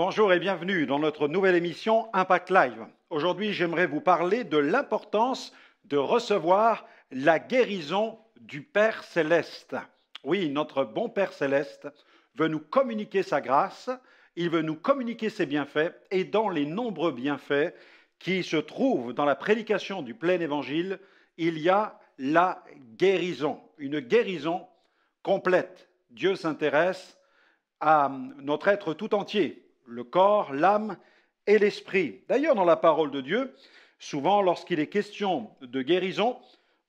Bonjour et bienvenue dans notre nouvelle émission Impact Live. Aujourd'hui, j'aimerais vous parler de l'importance de recevoir la guérison du Père Céleste. Oui, notre bon Père Céleste veut nous communiquer sa grâce, il veut nous communiquer ses bienfaits, et dans les nombreux bienfaits qui se trouvent dans la prédication du plein évangile, il y a la guérison, une guérison complète. Dieu s'intéresse à notre être tout entier, le corps, l'âme et l'esprit. D'ailleurs, dans la parole de Dieu, souvent lorsqu'il est question de guérison,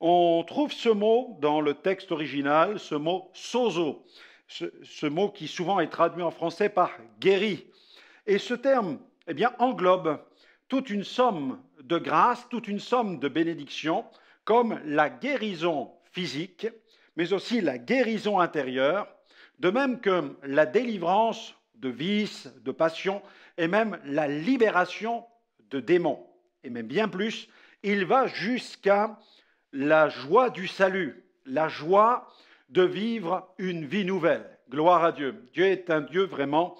on trouve ce mot dans le texte original, ce mot sozo, ce mot qui souvent est traduit en français par guéri. Et ce terme englobe toute une somme de grâce, toute une somme de bénédictions, comme la guérison physique, mais aussi la guérison intérieure, de même que la délivrance de vices, de passions, et même la libération de démons. Et même bien plus, il va jusqu'à la joie du salut, la joie de vivre une vie nouvelle. Gloire à Dieu. Dieu est un Dieu vraiment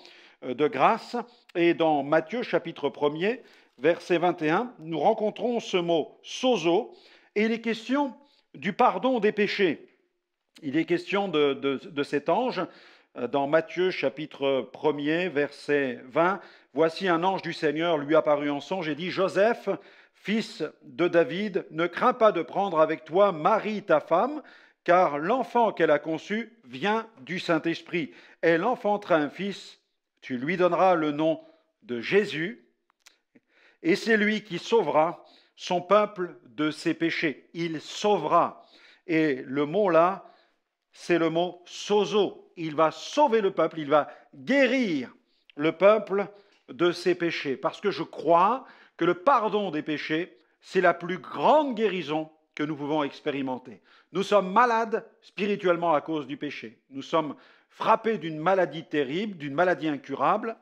de grâce. Et dans Matthieu chapitre 1er, verset 21, nous rencontrons ce mot « sozo » et il est question du pardon des péchés. Il est question de cet ange dans Matthieu chapitre 1er, verset 20. « Voici un ange du Seigneur lui apparut en songe et dit « Joseph, fils de David, ne crains pas de prendre avec toi Marie ta femme, car l'enfant qu'elle a conçu vient du Saint-Esprit. Elle enfantera un fils, tu lui donneras le nom de Jésus, et c'est lui qui sauvera son peuple de ses péchés. » Il sauvera. Et le mot là, c'est le mot sozo. Il va sauver le peuple, il va guérir le peuple de ses péchés. Parce que je crois que le pardon des péchés, c'est la plus grande guérison que nous pouvons expérimenter. Nous sommes malades spirituellement à cause du péché. Nous sommes frappés d'une maladie terrible, d'une maladie incurable,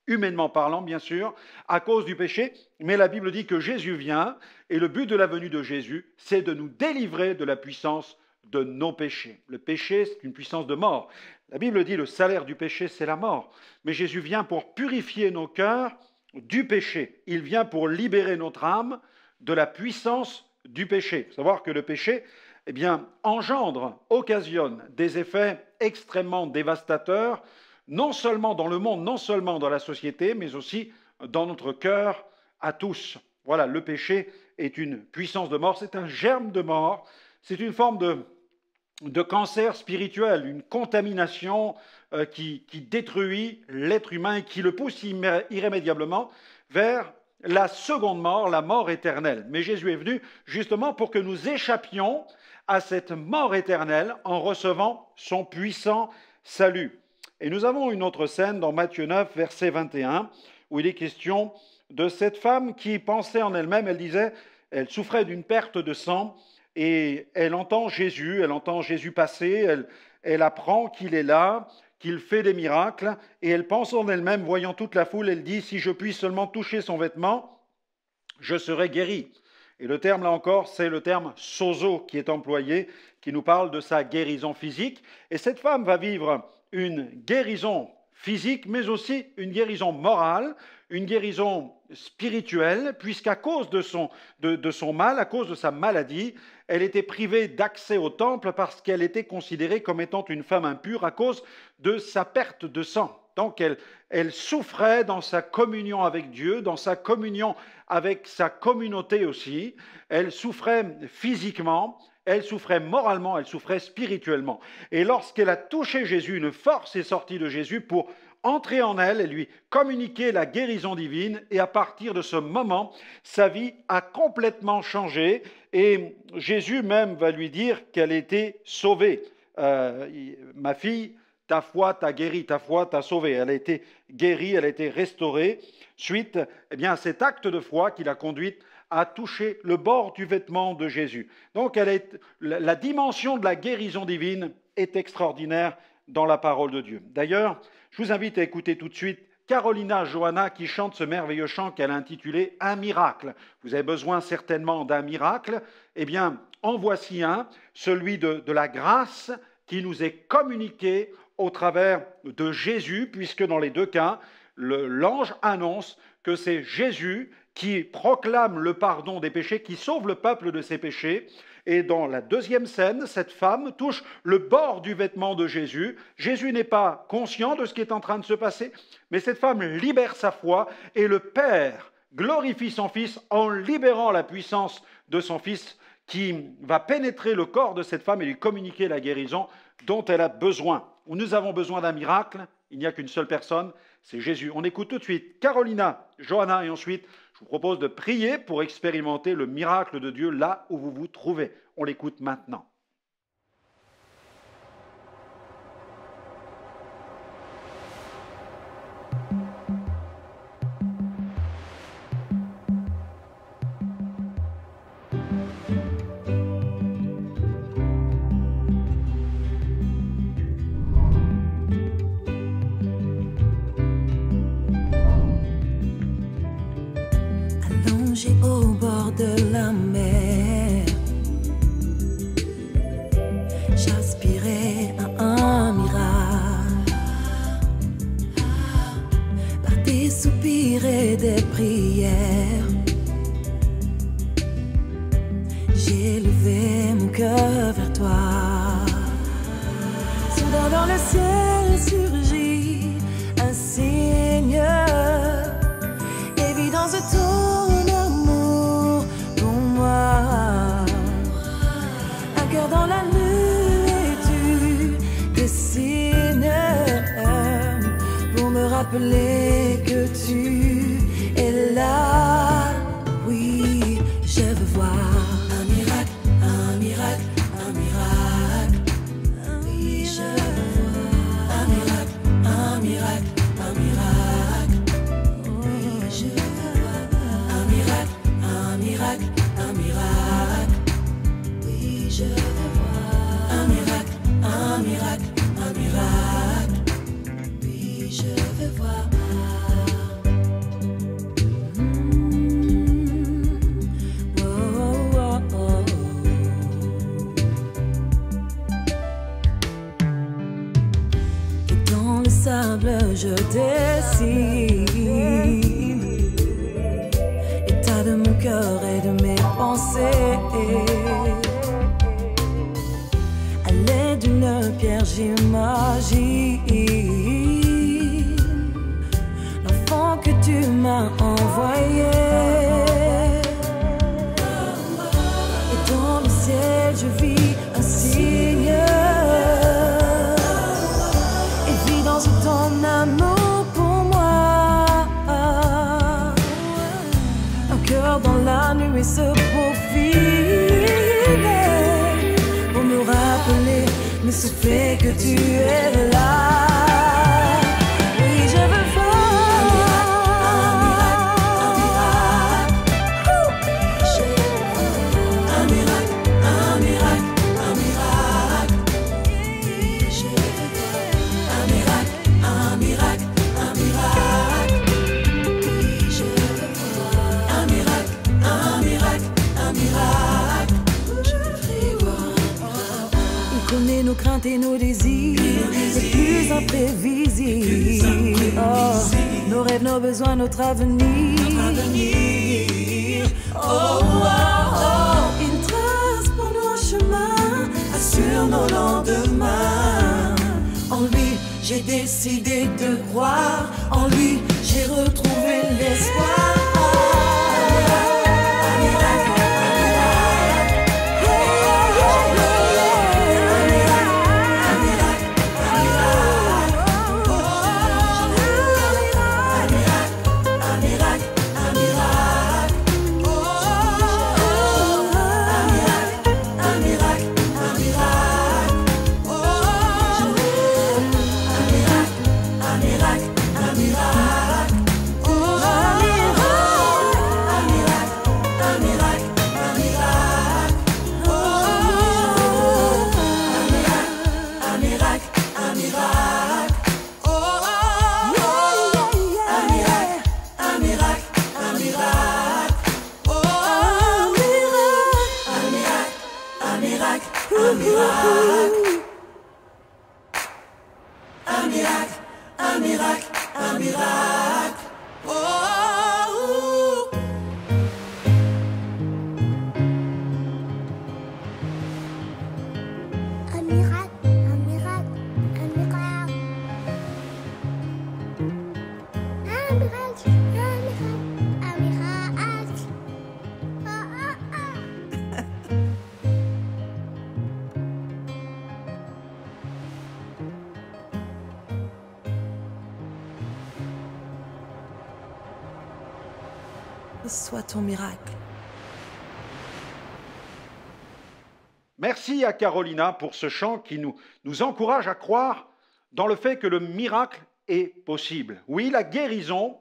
humainement parlant bien sûr, à cause du péché. Mais la Bible dit que Jésus vient et le but de la venue de Jésus, c'est de nous délivrer de la puissance de nos péchés. Le péché, c'est une puissance de mort. La Bible dit le salaire du péché, c'est la mort. Mais Jésus vient pour purifier nos cœurs du péché. Il vient pour libérer notre âme de la puissance du péché. Il faut savoir que le péché, engendre, occasionne des effets extrêmement dévastateurs, non seulement dans le monde, non seulement dans la société, mais aussi dans notre cœur à tous. Voilà, le péché est une puissance de mort, c'est un germe de mort, c'est une forme de cancer spirituel, une contamination qui détruit l'être humain et qui le pousse irrémédiablement vers la seconde mort, la mort éternelle. Mais Jésus est venu justement pour que nous échappions à cette mort éternelle en recevant son puissant salut. Et nous avons une autre scène dans Matthieu 9, verset 21, où il est question de cette femme qui pensait en elle-même, elle disait, elle souffrait d'une perte de sang, et elle entend Jésus passer, elle apprend qu'il est là, qu'il fait des miracles, et elle pense en elle-même, voyant toute la foule, elle dit, si je puis seulement toucher son vêtement, je serai guéri. Et le terme, là encore, c'est le terme sozo qui est employé, qui nous parle de sa guérison physique. Et cette femme va vivre une guérison physique, mais aussi une guérison morale, une guérison spirituelle, puisqu'à cause de son mal, à cause de sa maladie, elle était privée d'accès au temple parce qu'elle était considérée comme étant une femme impure à cause de sa perte de sang. Donc elle souffrait dans sa communion avec Dieu, dans sa communion avec sa communauté aussi. Elle souffrait physiquement, elle souffrait moralement, elle souffrait spirituellement. Et lorsqu'elle a touché Jésus, une force est sortie de Jésus pour entrer en elle et lui communiquer la guérison divine. Et à partir de ce moment, sa vie a complètement changé. Et Jésus même va lui dire qu'elle était sauvée. Ma fille, ta foi t'a guérie, ta foi t'a sauvée. Elle a été guérie, elle a été restaurée suite à cet acte de foi qui l'a conduite à toucher le bord du vêtement de Jésus. Donc la dimension de la guérison divine est extraordinaire dans la parole de Dieu. D'ailleurs, je vous invite à écouter tout de suite Carolina Johanna qui chante ce merveilleux chant qu'elle a intitulé « Un miracle ». Vous avez besoin certainement d'un miracle. Eh bien, en voici un, celui de la grâce qui nous est communiqué au travers de Jésus, puisque dans les deux cas, l'ange annonce que c'est Jésus qui proclame le pardon des péchés, qui sauve le peuple de ses péchés. Et dans la deuxième scène, cette femme touche le bord du vêtement de Jésus. Jésus n'est pas conscient de ce qui est en train de se passer, mais cette femme libère sa foi et le Père glorifie son Fils en libérant la puissance de son Fils qui va pénétrer le corps de cette femme et lui communiquer la guérison dont elle a besoin. Nous avons besoin d'un miracle, il n'y a qu'une seule personne, c'est Jésus. On écoute tout de suite Carolina, Johanna et ensuite je vous propose de prier pour expérimenter le miracle de Dieu là où vous vous trouvez. On l'écoute maintenant. Au bord de la mer, j'aspirais à un miracle. Par des soupirs et des prières, j'ai levé mon cœur vers toi. Soudain dans le ciel surgit un signe, évidence de ton dans la nuit, tu dessines pour me rappeler que tu es là. Oui, je veux voir un miracle, un miracle, un miracle. Oui, je veux voir un miracle, un miracle, un miracle. Oui, je veux voir un miracle, un miracle, un miracle. Je veux voir un miracle, un miracle, un miracle. Oui, je veux voir. Oh, oh, oh. Et dans le sable, je dessine l'état de mon cœur et de mes pensées. D'une pierre, j'imagine l'enfant que tu m'as envoyé. Et dans le ciel, je vis un signe, évidence de ton amour pour moi. Un cœur dans la nuit se profile pour me rappeler, me souffler que tu es là. Oui, je veux voir un miracle, un miracle, un miracle, un miracle. Oui, je veux voir un miracle, un miracle, un miracle. Oui, je veux voir un miracle, un miracle, un miracle. Je voudrais voir. Il connaît nos craintes et nos désirs, les plus imprévisibles. Oh, nos rêves, nos besoins, notre avenir. Oh, oh, oh. Il trace pour nous un chemin, assure nos lendemains. En lui, j'ai décidé de croire. En lui, j'ai retrouvé l'espoir. Un miracle, un miracle, un miracle. Reçois ton miracle. Merci à Carolina pour ce chant qui nous encourage à croire dans le fait que le miracle est possible. Oui, la guérison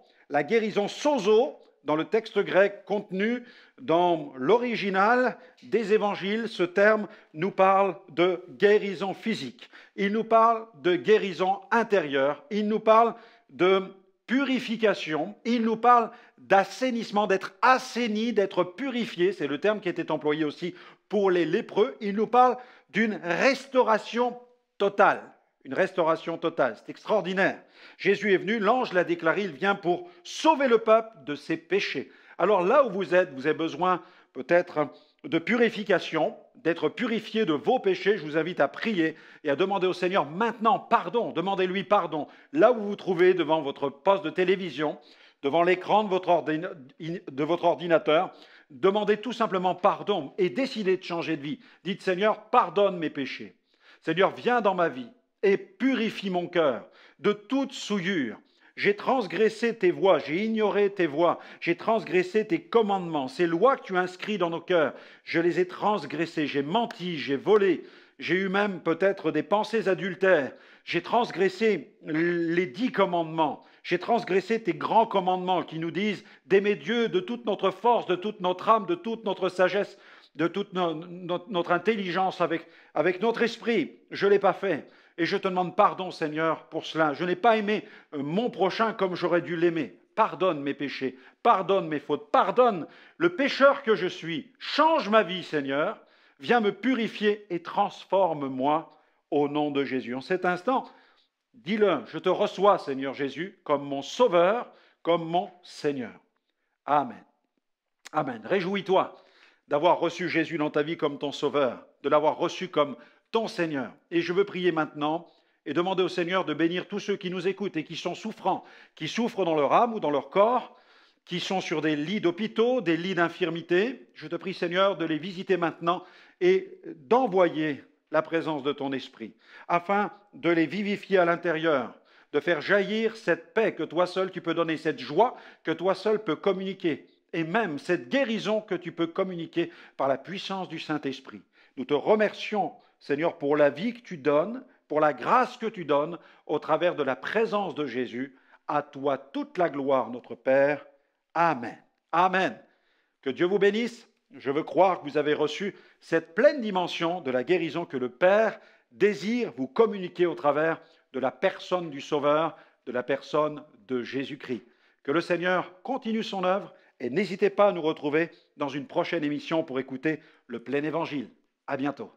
sozo, dans le texte grec contenu dans l'original des évangiles, ce terme nous parle de guérison physique, il nous parle de guérison intérieure, il nous parle de purification, il nous parle d'assainissement, d'être assaini, d'être purifié, c'est le terme qui était employé aussi pour les lépreux, il nous parle d'une restauration totale. Une restauration totale, c'est extraordinaire. Jésus est venu, l'ange l'a déclaré, il vient pour sauver le peuple de ses péchés. Alors là où vous avez besoin peut-être de purification, d'être purifié de vos péchés, je vous invite à prier et à demander au Seigneur maintenant pardon, demandez-lui pardon. Là où vous vous trouvez devant votre poste de télévision, devant l'écran de votre ordinateur, demandez tout simplement pardon et décidez de changer de vie. Dites Seigneur, pardonne mes péchés. Seigneur, viens dans ma vie et purifie mon cœur de toute souillure. J'ai transgressé tes voies, j'ai ignoré tes voies, j'ai transgressé tes commandements, ces lois que tu inscris dans nos cœurs, je les ai transgressées, j'ai menti, j'ai volé, j'ai eu même peut-être des pensées adultères, j'ai transgressé les 10 commandements, j'ai transgressé tes grands commandements qui nous disent d'aimer Dieu de toute notre force, de toute notre âme, de toute notre sagesse, de toute notre intelligence, avec notre esprit. Je ne l'ai pas fait. Et je te demande pardon, Seigneur, pour cela. Je n'ai pas aimé mon prochain comme j'aurais dû l'aimer. Pardonne mes péchés, pardonne mes fautes, pardonne le pécheur que je suis. Change ma vie, Seigneur. Viens me purifier et transforme-moi au nom de Jésus. En cet instant, dis-le, je te reçois, Seigneur Jésus, comme mon Sauveur, comme mon Seigneur. Amen. Amen. Réjouis-toi d'avoir reçu Jésus dans ta vie comme ton Sauveur, de l'avoir reçu comme ton Seigneur. Et je veux prier maintenant et demander au Seigneur de bénir tous ceux qui nous écoutent et qui sont souffrants, qui souffrent dans leur âme ou dans leur corps, qui sont sur des lits d'hôpitaux, des lits d'infirmité. Je te prie, Seigneur, de les visiter maintenant et d'envoyer la présence de ton esprit, afin de les vivifier à l'intérieur, de faire jaillir cette paix que toi seul tu peux donner, cette joie que toi seul peux communiquer, et même cette guérison que tu peux communiquer par la puissance du Saint-Esprit. Nous te remercions, Seigneur, pour la vie que tu donnes, pour la grâce que tu donnes au travers de la présence de Jésus. À toi toute la gloire, notre Père. Amen. Amen. Que Dieu vous bénisse. Je veux croire que vous avez reçu cette pleine dimension de la guérison que le Père désire vous communiquer au travers de la personne du Sauveur, de la personne de Jésus-Christ. Que le Seigneur continue son œuvre et n'hésitez pas à nous retrouver dans une prochaine émission pour écouter le plein évangile. À bientôt.